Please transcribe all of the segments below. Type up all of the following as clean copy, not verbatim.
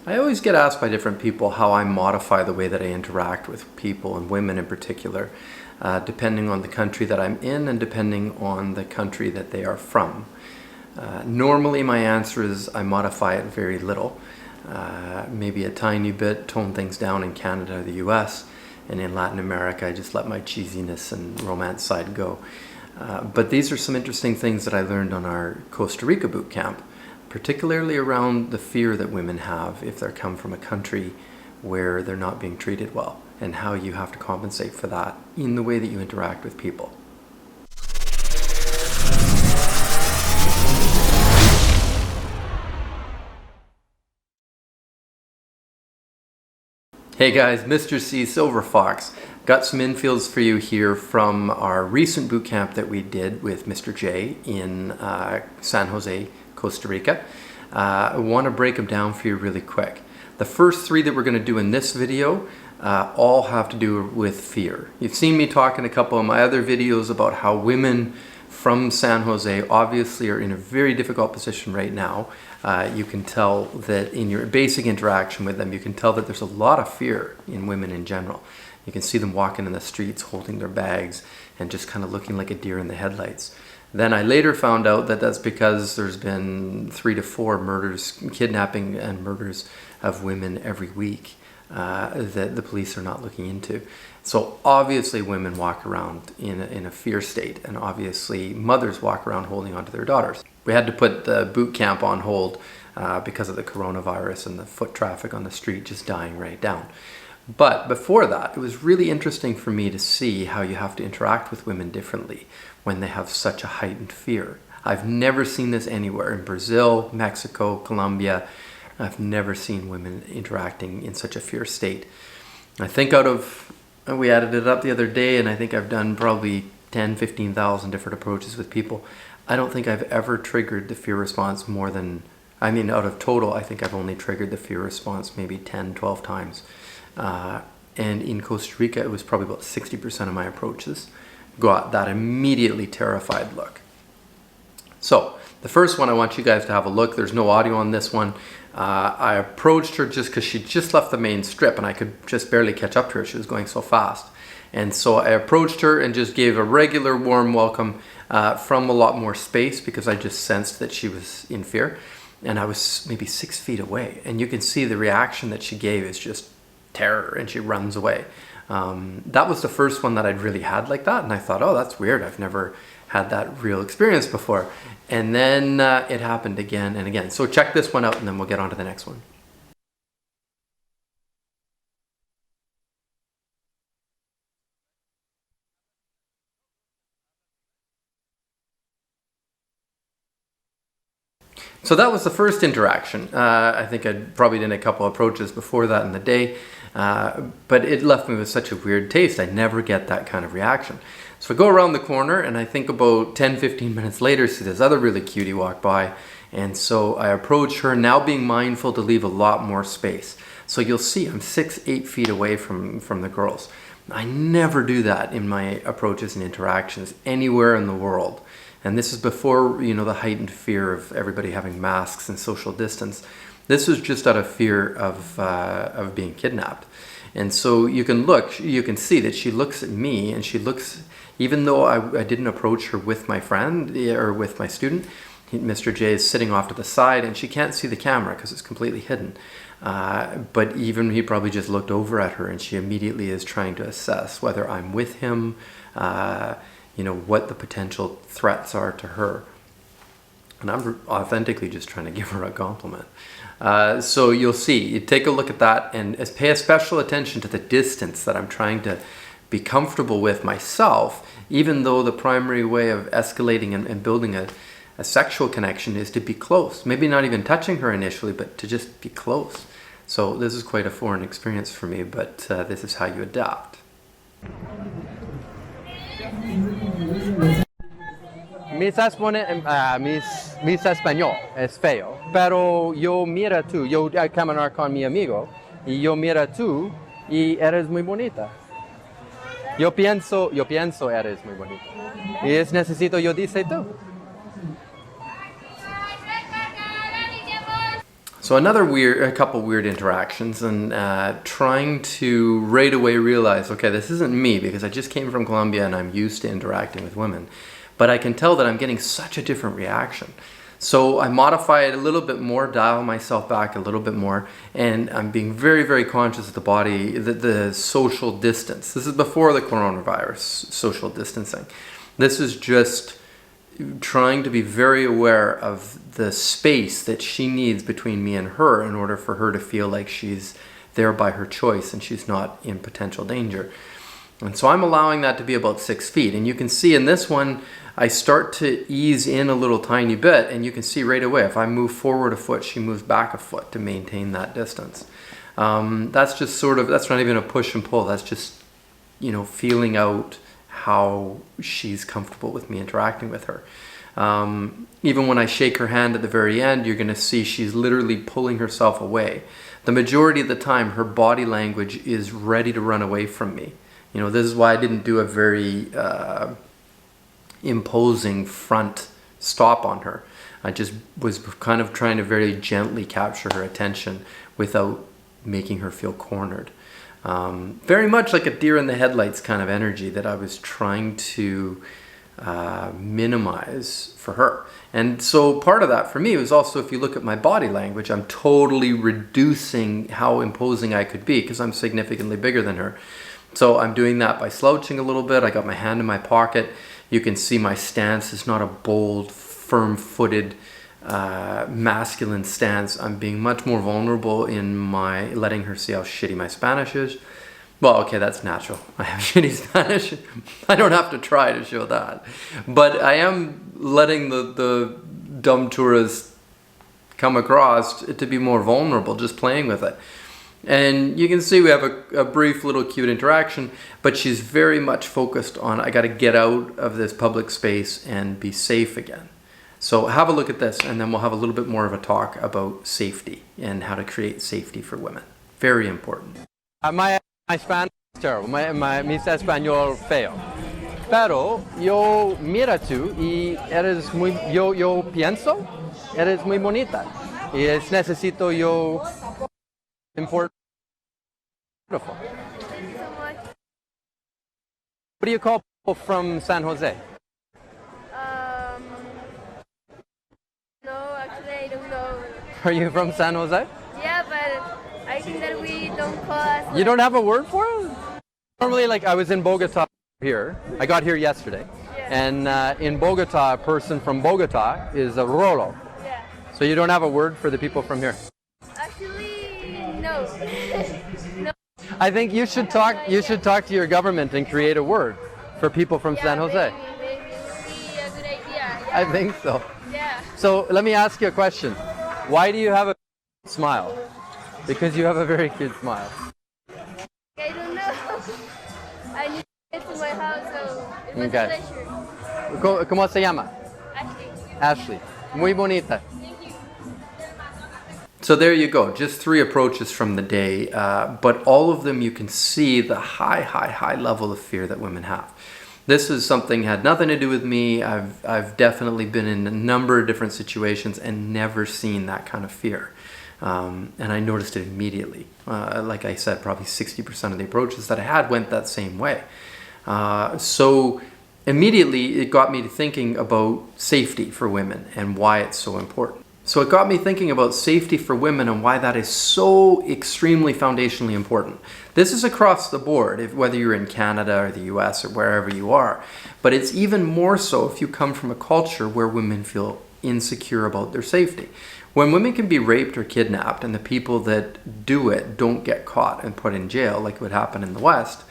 I always get asked by different people how I modify the way that I interact with people, and women in particular, depending on the country that I'm in and depending on the country that they are from. Normally my answer is I modify it very little, maybe a tiny bit, tone things down in Canada or the US, and in Latin America I just let my cheesiness and romance side go. But these are some interesting things that I learned on our Costa Rica boot camp, particularly around the fear that women have if they come from a country where they're not being treated well, and how you have to compensate for that in the way that you interact with people. Hey guys, Mr. C Silverfox. Got some infields for you here from our recent boot camp that we did with Mr. J in San Jose, Costa Rica. I want to break them down for you really quick. The first three that we're going to do in this video all have to do with fear. You've seen me talk in a couple of my other videos about how women from San Jose obviously are in a very difficult position right now. You can tell that in your basic interaction with them, you can tell that there's a lot of fear in women in general. You can see them walking in the streets holding their bags and just kind of looking like a deer in the headlights. Then I later found out that that's because there's been 3 to 4 murders, kidnapping and murders of women every week that the police are not looking into. So obviously women walk around in a fear state, and obviously mothers walk around holding onto their daughters. We had to put the boot camp on hold because of the coronavirus and the foot traffic on the street just dying right down. But before that, it was really interesting for me to see how you have to interact with women differently when they have such a heightened fear. I've never seen this anywhere. In Brazil, Mexico, Colombia, I've never seen women interacting in such a fear state. I think we added it up the other day, and I think I've done probably 15,000 different approaches with people. I don't think I've ever triggered the fear response more than, out of total, I think I've only triggered the fear response maybe 10, 12 times. And in Costa Rica, it was probably about 60% of my approaches got that immediately terrified look. So the first one, I want you guys to have a look. There's no audio on this one. I approached her just because she just left the main strip and I could just barely catch up to her. She was going so fast. And so I approached her and just gave a regular warm welcome from a lot more space because I just sensed that she was in fear. And I was maybe 6 feet away. And you can see the reaction that she gave is just terror, and she runs away. That was the first one that I'd really had like that, and I thought, oh, that's weird. I've never had that real experience before. And then it happened again and again. So check this one out, and then we'll get on to the next one. So that was the first interaction. I think I'd probably done a couple approaches before that in the day, but it left me with such a weird taste. I never get that kind of reaction. So I go around the corner, and I think about 10-15 minutes later, see this other really cutie walk by, and so I approach her, now being mindful to leave a lot more space. So you'll see I'm 6-8 feet away from the girls. I never do that in my approaches and interactions anywhere in the world. And this is before, the heightened fear of everybody having masks and social distance. This was just out of fear of being kidnapped. And so you can see that she looks at me, and she looks, even though I didn't approach her with my friend or with my student, Mr. J is sitting off to the side, and she can't see the camera because it's completely hidden. But even he probably just looked over at her, and she immediately is trying to assess whether I'm with him, what the potential threats are to her. And I'm authentically just trying to give her a compliment. So you'll see, you take a look at that and pay a special attention to the distance that I'm trying to be comfortable with myself, even though the primary way of escalating and building a sexual connection is to be close. Maybe not even touching her initially, but to just be close. So this is quite a foreign experience for me, but this is how you adapt. Mis español es feo, pero yo mira tú, yo caminar con mi amigo, y yo mira tú, y eres muy bonita. Yo pienso eres muy bonita. Y es necesito yo dice tú. So a couple weird interactions, and trying to right away realize, okay, this isn't me, because I just came from Colombia and I'm used to interacting with women. But I can tell that I'm getting such a different reaction. So I modify it a little bit more, dial myself back a little bit more, and I'm being very, very conscious of the body, the social distance. This is before the coronavirus, social distancing. This is just trying to be very aware of the space that she needs between me and her in order for her to feel like she's there by her choice and she's not in potential danger. And so I'm allowing that to be about 6 feet. And you can see in this one, I start to ease in a little tiny bit, and you can see right away, if I move forward a foot, she moves back a foot to maintain that distance. That's just that's not even a push and pull. That's just, feeling out how she's comfortable with me interacting with her. Even when I shake her hand at the very end, you're going to see she's literally pulling herself away. The majority of the time, her body language is ready to run away from me. This is why I didn't do a very imposing front stop on her. I just was kind of trying to very gently capture her attention without making her feel cornered. Very much like a deer in the headlights kind of energy that I was trying to minimize for her. And so part of that for me was also, if you look at my body language, I'm totally reducing how imposing I could be because I'm significantly bigger than her. So I'm doing that by slouching a little bit. I got my hand in my pocket. You can see my stance is not a bold, firm-footed, masculine stance. I'm being much more vulnerable in my letting her see how shitty my Spanish is. Well, okay, that's natural. I have shitty Spanish. I don't have to try to show that. But I am letting the dumb tourist come across to be more vulnerable, just playing with it. And you can see we have a brief little cute interaction, but she's very much focused on, I got to get out of this public space and be safe again. So have a look at this, and then we'll have a little bit more of a talk about safety and how to create safety for women. Very important. My Spanish is terrible. Mi español feo. Pero yo mira tú y eres muy, yo pienso, eres muy bonita. Y necesito yo important. Beautiful. Thank you so much. What do you call people from San Jose? No, actually I don't know. Are you from San Jose? Yeah, but I think that we don't call us. You don't have a word for it? Normally, like I was in Bogota here. I got here yesterday. Yeah. And in Bogota, a person from Bogota is a Rolo. Yeah. So you don't have a word for the people from here? Actually, no. No. I think you should talk to your government and create a word for people from San Jose. Maybe it would be a good idea. Yeah. I think so. Yeah. So let me ask you a question. Why do you have a smile? Because you have a very cute smile. I don't know. I need to get to my house, so it was Okay. a pleasure. ¿Cómo se llama? Ashley. Ashley. Muy bonita. Thank you. So there you go, just 3 approaches from the day, but all of them you can see the high level of fear that women have. This is something had nothing to do with me. I've definitely been in a number of different situations and never seen that kind of fear. And I noticed it immediately. Like I said, probably 60% of the approaches that I had went that same way. So immediately it got me to thinking about safety for women and why it's so important. So it got me thinking about safety for women and why that is so extremely foundationally important. This is across the board, whether you're in Canada or the US or wherever you are. But it's even more so if you come from a culture where women feel insecure about their safety. When women can be raped or kidnapped and the people that do it don't get caught and put in jail like would happen in the West,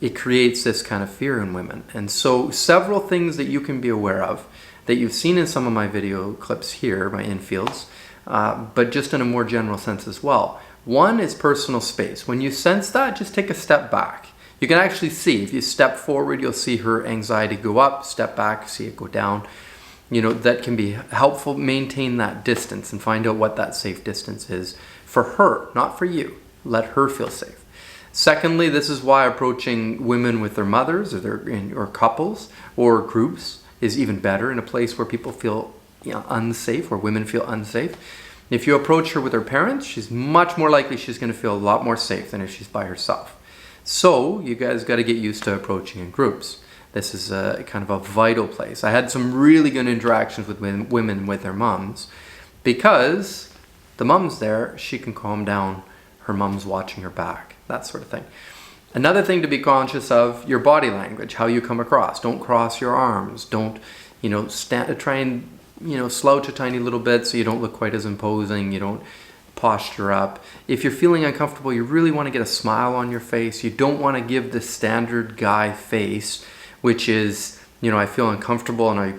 it creates this kind of fear in women. And so several things that you can be aware of that you've seen in some of my video clips here, my Infields, but just in a more general sense as well. One is personal space. When you sense that, just take a step back. You can actually see, if you step forward, you'll see her anxiety go up, step back, see it go down. That can be helpful. Maintain that distance and find out what that safe distance is for her, not for you. Let her feel safe. Secondly, this is why approaching women with their mothers or couples or groups is even better in a place where people feel unsafe, where women feel unsafe. If you approach her with her parents, she's much more likely she's going to feel a lot more safe than if she's by herself. So you guys got to get used to approaching in groups. This is a kind of a vital place. I had some really good interactions with women with their moms, because the mom's there, she can calm down, her mom's watching her back, that sort of thing. Another thing to be conscious of, your body language, how you come across. Don't cross your arms. Don't, try and, slouch a tiny little bit so you don't look quite as imposing. You don't posture up. If you're feeling uncomfortable, you really want to get a smile on your face. You don't want to give the standard guy face, which is, I feel uncomfortable and I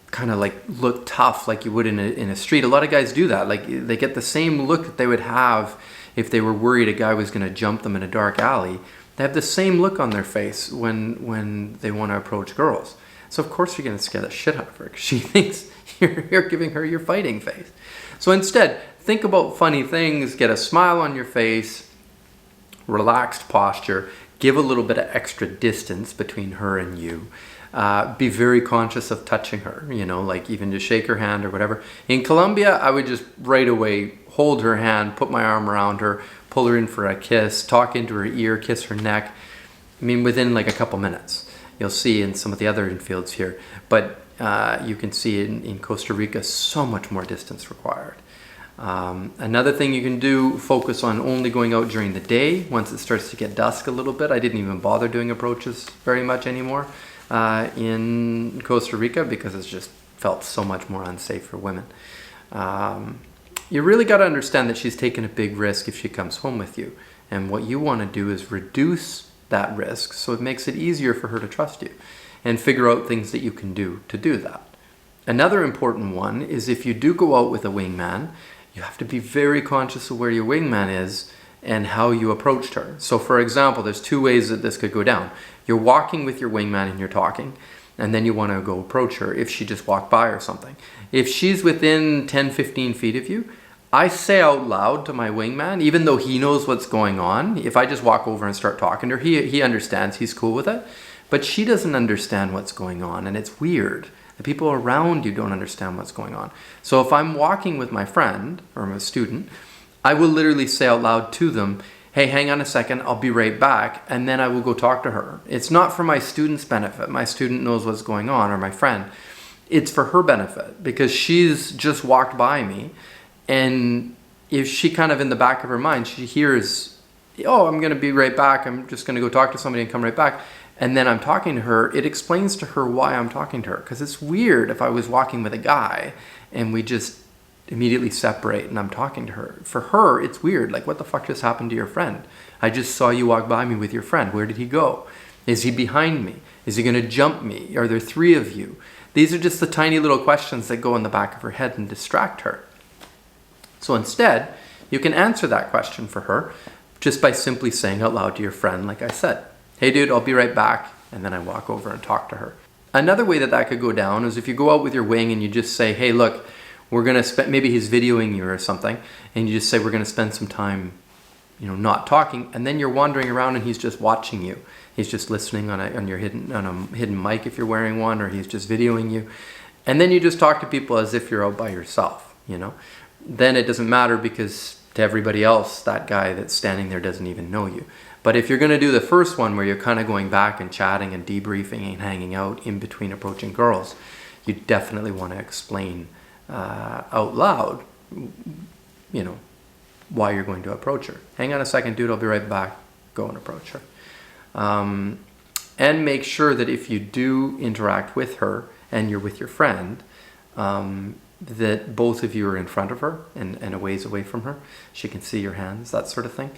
kind of like look tough like you would in a street. A lot of guys do that. Like they get the same look that they would have if they were worried a guy was going to jump them in a dark alley. They have the same look on their face when they want to approach girls. So of course you're going to scare the shit out of her because she thinks you're giving her your fighting face. So instead, think about funny things, get a smile on your face, relaxed posture, give a little bit of extra distance between her and you. Be very conscious of touching her, like even just shake her hand or whatever. In Colombia, I would just right away hold her hand, put my arm around her, pull her in for a kiss, talk into her ear, kiss her neck. Within like a couple minutes. You'll see in some of the other infields here. But you can see in Costa Rica, so much more distance required. Another thing you can do, focus on only going out during the day. Once it starts to get dusk a little bit, I didn't even bother doing approaches very much anymore in Costa Rica because it's just felt so much more unsafe for women. You really got to understand that she's taking a big risk if she comes home with you. And what you want to do is reduce that risk so it makes it easier for her to trust you and figure out things that you can do to do that. Another important one is if you do go out with a wingman, you have to be very conscious of where your wingman is and how you approached her. So for example, there's two ways that this could go down. You're walking with your wingman and you're talking, and then you want to go approach her if she just walked by or something. If she's within 10, 15 feet of you, I say out loud to my wingman, even though he knows what's going on. If I just walk over and start talking to her, he understands, he's cool with it. But she doesn't understand what's going on, and it's weird. The people around you don't understand what's going on. So if I'm walking with my friend or my student, I will literally say out loud to them, hey, hang on a second, I'll be right back, and then I will go talk to her. It's not for my student's benefit. My student knows what's going on, or my friend. It's for her benefit, because she's just walked by me, and if she kind of in the back of her mind, she hears, oh, I'm going to be right back, I'm just going to go talk to somebody and come right back, and then I'm talking to her, it explains to her why I'm talking to her. Because it's weird if I was walking with a guy and we just immediately separate and I'm talking to her. For her, it's weird. Like, what the fuck just happened to your friend? I just saw you walk by me with your friend. Where did he go? Is he behind me? Is he going to jump me? Are there three of you? These are just the tiny little questions that go in the back of her head and distract her. So instead, you can answer that question for her just by simply saying out loud to your friend, like I said, hey dude, I'll be right back. And then I walk over and talk to her. Another way that could go down is if you go out with your wing and you just say, hey, look, we're going to spend, maybe he's videoing you or something, and you just say, we're going to spend some time, not talking. And then you're wandering around and he's just watching you. He's just listening on a hidden mic if you're wearing one, or he's just videoing you. And then you just talk to people as if you're out by yourself, Then it doesn't matter because to everybody else, that guy that's standing there doesn't even know you. But if you're going to do the first one where you're kind of going back and chatting and debriefing and hanging out in between approaching girls, you definitely want to explain out loud, why you're going to approach her. Hang on a second, dude, I'll be right back. Go and approach her. And make sure that if you do interact with her and you're with your friend, that both of you are in front of her and a ways away from her. She can see your hands, that sort of thing.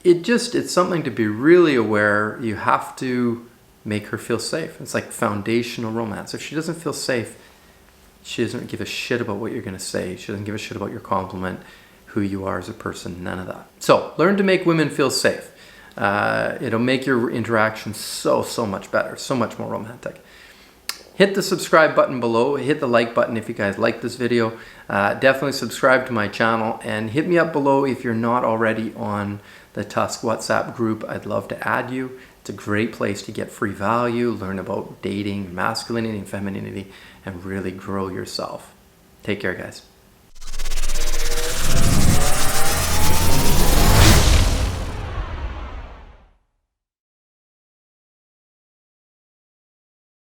It's something to be really aware. You have to make her feel safe. It's like foundational romance. If she doesn't feel safe, she doesn't give a shit about what you're going to say. She doesn't give a shit about your compliment, who you are as a person, none of that. So learn to make women feel safe. It'll make your interaction so much better, so much more romantic. Hit the subscribe button below, hit the like button if you guys like this video. Definitely subscribe to my channel and hit me up below if you're not already on the Tusk WhatsApp group. I'd love to add you. It's a great place to get free value, learn about dating, masculinity and femininity, and really grow yourself. Take care, guys.